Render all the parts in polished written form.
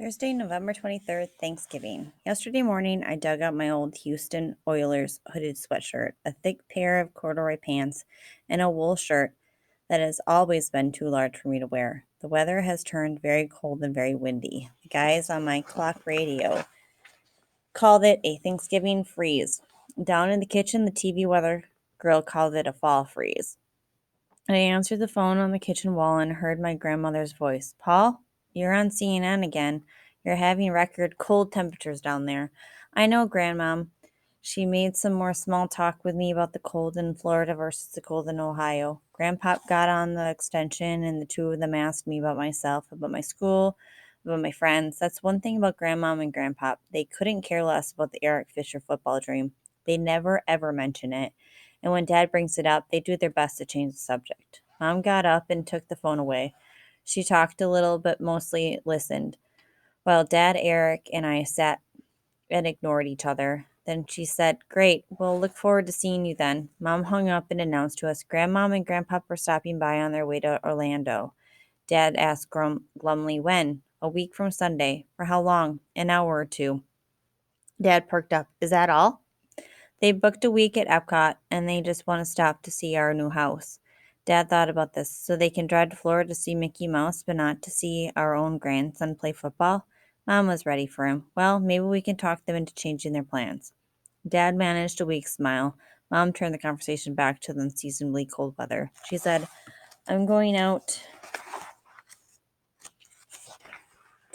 Thursday, November 23rd, Thanksgiving. Yesterday morning, I dug up my old Houston Oilers hooded sweatshirt, a thick pair of corduroy pants, and a wool shirt that has always been too large for me to wear. The weather has turned very cold and very windy. The guys on my clock radio called it a Thanksgiving freeze. Down in the kitchen, the TV weather girl called it a fall freeze. I answered the phone on the kitchen wall and heard my grandmother's voice. Paul, you're on CNN again. You're having record cold temperatures down there. I know, Grandmom. She made some more small talk with me about the cold in Florida versus the cold in Ohio. Grandpop got on the extension, and the two of them asked me about myself, about my school, about my friends. That's one thing about Grandmom and Grandpop. They couldn't care less about the Eric Fisher football dream. They never, ever mention it. And when Dad brings it up, they do their best to change the subject. Mom got up and took the phone away. She talked a little, but mostly listened, while Dad, Eric, and I sat and ignored each other. Then she said, Great, we'll look forward to seeing you then. Mom hung up and announced to us Grandmom and Grandpa were stopping by on their way to Orlando. Dad asked glumly, When? A week from Sunday. For how long? An hour or two. Dad perked up. Is that all? They booked a week at Epcot and they just want to stop to see our new house. Dad thought about this. So they can drive to Florida to see Mickey Mouse, but not to see our own grandson play football? Mom was ready for him. Well, maybe we can talk them into changing their plans. Dad managed a weak smile. Mom turned the conversation back to the unseasonably cold weather. She said, I'm going out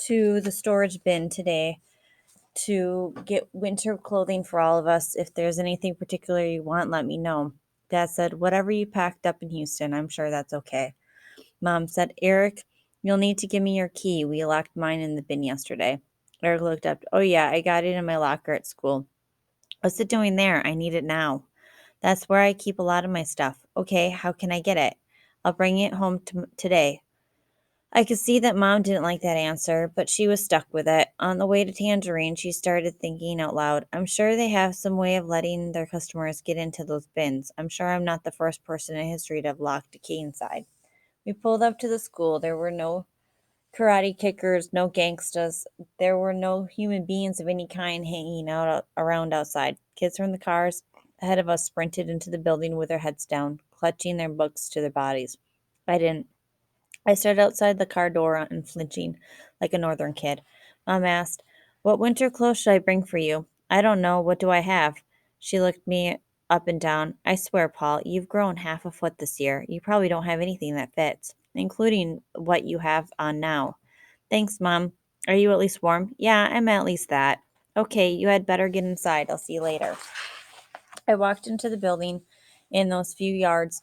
to the storage bin today to get winter clothing for all of us. If there's anything particular you want, let me know. Dad said, Whatever you packed up in Houston, I'm sure that's okay. Mom said, Eric, you'll need to give me your key. We locked mine in the bin yesterday. Eric looked up. Oh, yeah, I got it in my locker at school. What's it doing there? I need it now. That's where I keep a lot of my stuff. Okay, how can I get it? I'll bring it home today. I could see that Mom didn't like that answer, but she was stuck with it. On the way to Tangerine, she started thinking out loud, I'm sure they have some way of letting their customers get into those bins. I'm sure I'm not the first person in history to have locked a key inside. We pulled up to the school. There were no karate kickers, no gangstas. There were no human beings of any kind hanging out around outside. Kids from the cars ahead of us sprinted into the building with their heads down, clutching their books to their bodies. I didn't. I stood outside the car door unflinching, like a northern kid. Mom asked, What winter clothes should I bring for you? I don't know. What do I have? She looked me up and down. I swear, Paul, you've grown half a foot this year. You probably don't have anything that fits, including what you have on now. Thanks, Mom. Are you at least warm? Yeah, I'm at least that. Okay, you had better get inside. I'll see you later. I walked into the building in those few yards.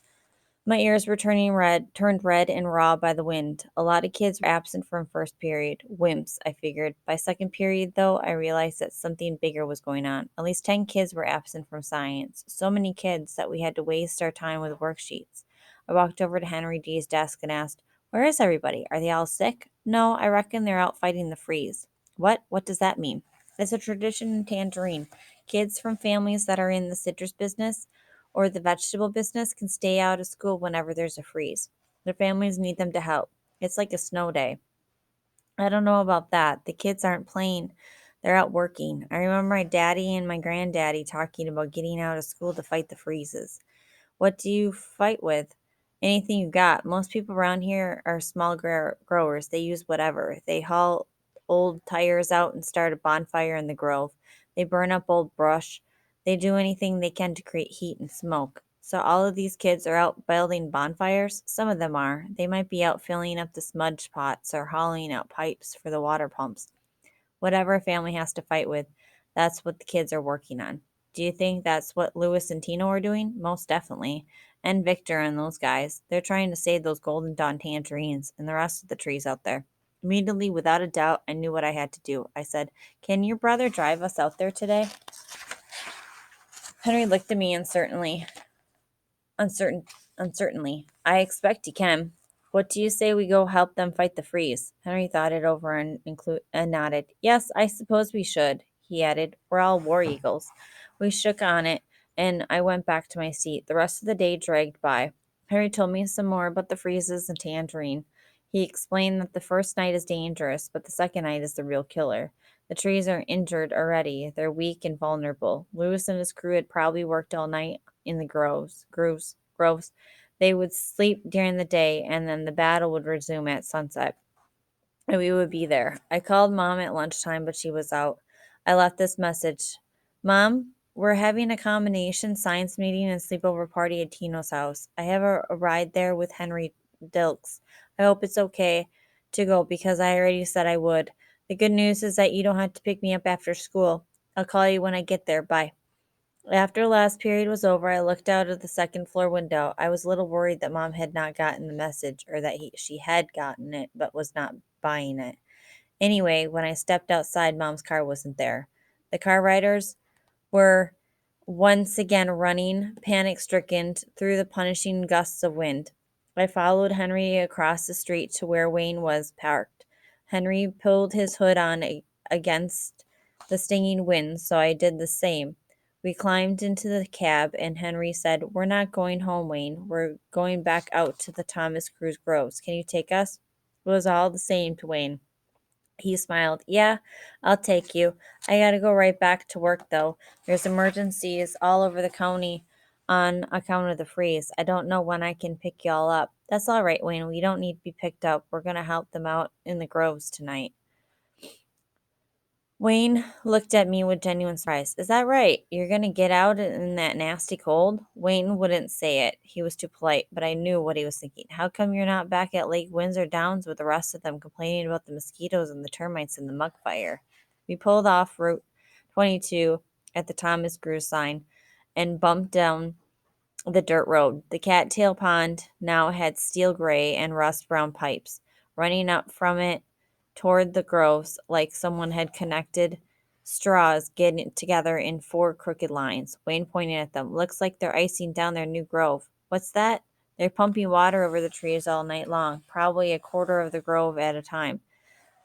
My ears were turned red and raw by the wind. A lot of kids were absent from first period. Wimps, I figured. By second period, though, I realized that something bigger was going on. At least 10 kids were absent from science. So many kids that we had to waste our time with worksheets. I walked over to Henry D's desk and asked, Where is everybody? Are they all sick? No, I reckon they're out fighting the freeze. What? What does that mean? It's a tradition in Tangerine. Kids from families that are in the citrus business or the vegetable business can stay out of school whenever there's a freeze. Their families need them to help. It's like a snow day. I don't know about that. The kids aren't playing, they're out working. I remember my daddy and my granddaddy talking about getting out of school to fight the freezes. What do you fight with? Anything you got. Most people around here are small growers. They use whatever. They haul old tires out and start a bonfire in the grove. They burn up old brush. They do anything they can to create heat and smoke. So all of these kids are out building bonfires. Some of them are. They might be out filling up the smudge pots or hauling out pipes for the water pumps. Whatever a family has to fight with, that's what the kids are working on. Do you think that's what Louis and Tino are doing? Most definitely. And Victor and those guys. They're trying to save those golden dawn tangerines and the rest of the trees out there. Immediately, without a doubt, I knew what I had to do. I said, Can your brother drive us out there today? Henry looked at me uncertainly. I expect he can. What do you say we go help them fight the freeze? Henry thought it over and nodded. Yes, I suppose we should, he added. We're all war eagles. We shook on it, and I went back to my seat. The rest of the day dragged by. Henry told me some more about the freezes and Tangerine. He explained that the first night is dangerous, but the second night is the real killer. The trees are injured already. They're weak and vulnerable. Lewis and his crew had probably worked all night in the groves. They would sleep during the day, and then the battle would resume at sunset, and we would be there. I called Mom at lunchtime, but she was out. I left this message: Mom, we're having a combination science meeting and sleepover party at Tino's house. I have a ride there with Henry Dilks. I hope it's okay to go because I already said I would. The good news is that you don't have to pick me up after school. I'll call you when I get there. Bye. After last period was over, I looked out of the second floor window. I was a little worried that Mom had not gotten the message, or that she had gotten it but was not buying it. Anyway, when I stepped outside, Mom's car wasn't there. The car riders were once again running, panic stricken, through the punishing gusts of wind. I followed Henry across the street to where Wayne was parked. Henry pulled his hood on against the stinging wind, so I did the same. We climbed into the cab, and Henry said, "We're not going home, Wayne. We're going back out to the Thomas Cruise Groves. Can you take us?" It was all the same to Wayne. He smiled. "Yeah, I'll take you. I gotta go right back to work, though. There's emergencies all over the county on account of the freeze. I don't know when I can pick y'all up." "That's all right, Wayne. We don't need to be picked up. We're gonna help them out in the groves tonight." Wayne looked at me with genuine surprise. "Is that right? You're going to get out in that nasty cold?" Wayne wouldn't say it. He was too polite, but I knew what he was thinking. "How come you're not back at Lake Windsor Downs with the rest of them complaining about the mosquitoes and the termites and the mug fire?" We pulled off Route 22 at the Thomas Cruise sign and bumped down the dirt road. The cattail pond now had steel gray and rust brown pipes running up from it toward the groves, like someone had connected straws getting together in four crooked lines. Wayne pointed at them. "Looks like they're icing down their new grove." "What's that?" "They're pumping water over the trees all night long, probably a quarter of the grove at a time."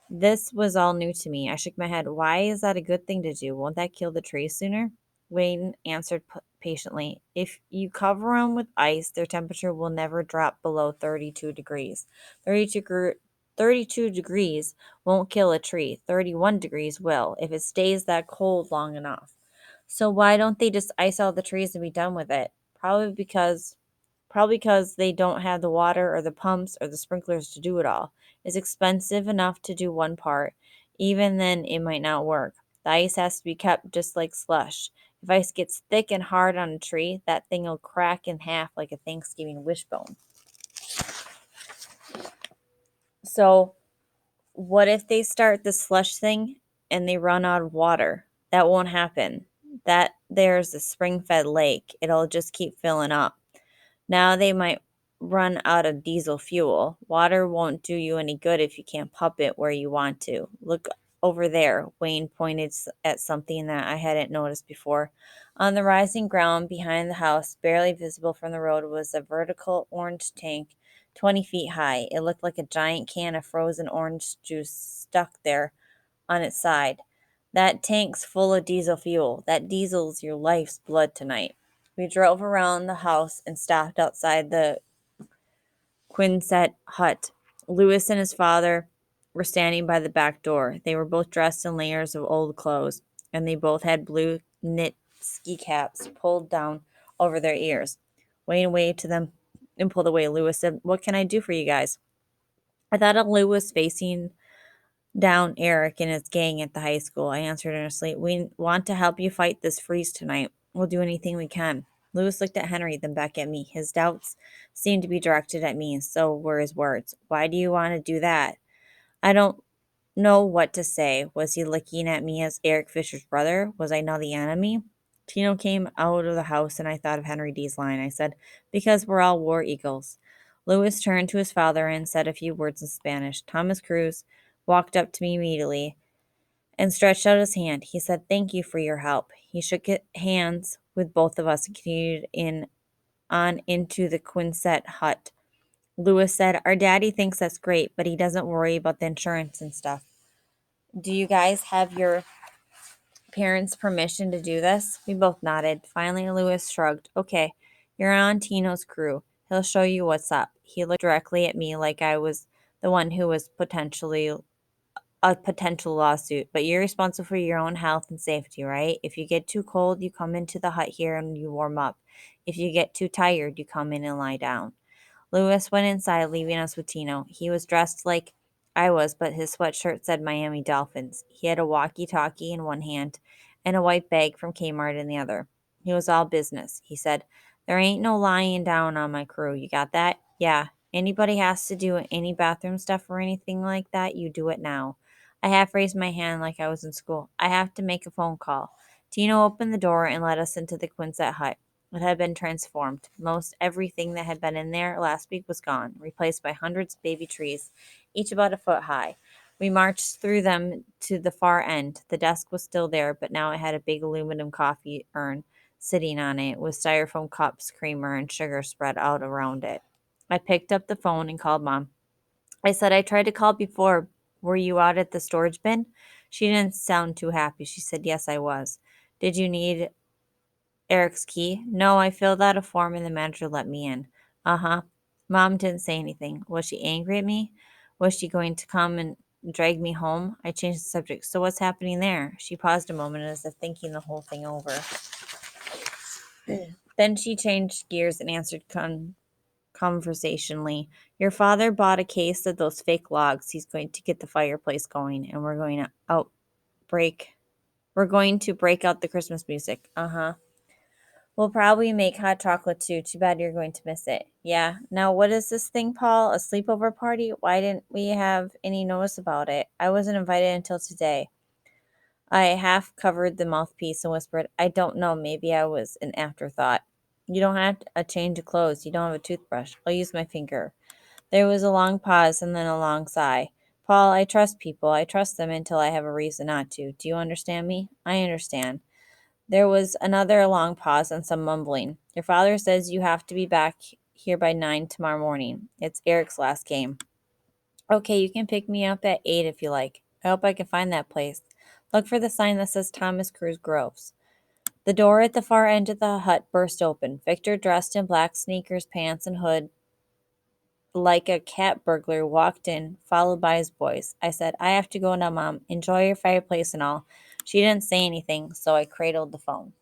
This was all new to me. I shook my head. "Why is that a good thing to do? Won't that kill the trees sooner?" Wayne answered patiently. "If you cover them with ice, their temperature will never drop below 32 degrees. 32 degrees won't kill a tree. 31 degrees will, if it stays that cold long enough. So why don't they just ice all the trees and be done with it?" Probably because they don't have the water or the pumps or the sprinklers to do it all. It's expensive enough to do one part. Even then, it might not work. The ice has to be kept just like slush. If ice gets thick and hard on a tree, that thing will crack in half like a Thanksgiving wishbone. So, what if they start the slush thing and they run out of water? That won't happen. That there's a spring-fed lake. It'll just keep filling up. Now they might run out of diesel fuel. Water won't do you any good if you can't pump it where you want to. Look over there. Wayne pointed at something that I hadn't noticed before. On the rising ground behind the house, barely visible from the road, was a vertical orange tank 20 feet high. It looked like a giant can of frozen orange juice stuck there on its side. "That tank's full of diesel fuel. That diesel's your life's blood tonight." We drove around the house and stopped outside the Quinset hut. Lewis and his father were standing by the back door. They were both dressed in layers of old clothes, and they both had blue knit ski caps pulled down over their ears. Wayne waved to them and pulled away. Lewis said, "What can I do for you guys?" I thought of Lewis facing down Eric and his gang at the high school. I answered earnestly, "We want to help you fight this freeze tonight. We'll do anything we can." Lewis looked at Henry, then back at me. His doubts seemed to be directed at me, so were his words. "Why do you want to do that?" I don't know what to say. Was he looking at me as Eric Fisher's brother? Was I now the enemy? Tino came out of the house, and I thought of Henry D's line. I said, "Because we're all war eagles." Lewis turned to his father and said a few words in Spanish. Thomas Cruz walked up to me immediately and stretched out his hand. He said, "Thank you for your help." He shook hands with both of us and continued on into the Quinset hut. Lewis said, "Our daddy thinks that's great, but he doesn't worry about the insurance and stuff. Do you guys have your parents' permission to do this?" We both nodded. Finally, Lewis shrugged. "Okay, you're on Tino's crew. He'll show you what's up." He looked directly at me like I was the one who was potentially a potential lawsuit, but you're responsible for your own health and safety, right? If you get too cold, you come into the hut here and you warm up. If you get too tired, you come in and lie down. Lewis went inside, leaving us with Tino. He was dressed like I was, but his sweatshirt said Miami Dolphins. He had a walkie talkie in one hand and a white bag from Kmart in the other. He was all business. He said, "There ain't no lying down on my crew. You got that? Yeah. Anybody has to do any bathroom stuff or anything like that, you do it now." I half raised my hand like I was in school. "I have to make a phone call." Tino opened the door and let us into the Quinset hut. It had been transformed. Most everything that had been in there last week was gone, replaced by hundreds of baby trees, each about a foot high. We marched through them to the far end. The desk was still there, but now it had a big aluminum coffee urn sitting on it, with styrofoam cups, creamer, and sugar spread out around it. I picked up the phone and called Mom. I said, "I tried to call before. Were you out at the storage bin?" She didn't sound too happy. She said, "Yes, I was." "Did you need Eric's key?" "No, I filled out a form and the manager let me in." "Uh-huh." Mom didn't say anything. Was she angry at me? Was she going to come and drag me home? I changed the subject. "So what's happening there?" She paused a moment as if thinking the whole thing over. Then she changed gears and answered conversationally. "Your father bought a case of those fake logs. He's going to get the fireplace going, and break we're going to break out the Christmas music." "Uh-huh." "We'll probably make hot chocolate too. Too bad you're going to miss it." "Yeah. Now what is this thing, Paul? A sleepover party? Why didn't we have any notice about it? I wasn't invited until today." I half covered the mouthpiece and whispered, "I don't know. Maybe I was an afterthought." "You don't have a change of clothes. You don't have a toothbrush." "I'll use my finger." There was a long pause and then a long sigh. "Paul, I trust people. I trust them until I have a reason not to. Do you understand me?" "I understand." There was another long pause and some mumbling. "Your father says you have to be back here by 9 tomorrow morning. It's Eric's last game." "Okay, you can pick me up at 8 if you like." "I hope I can find that place." "Look for the sign that says Thomas Cruise Groves." The door at the far end of the hut burst open. Victor, dressed in black sneakers, pants, and hood, like a cat burglar, walked in, followed by his boys. I said, "I have to go now, Mom. Enjoy your fireplace and all." She didn't say anything, so I cradled the phone.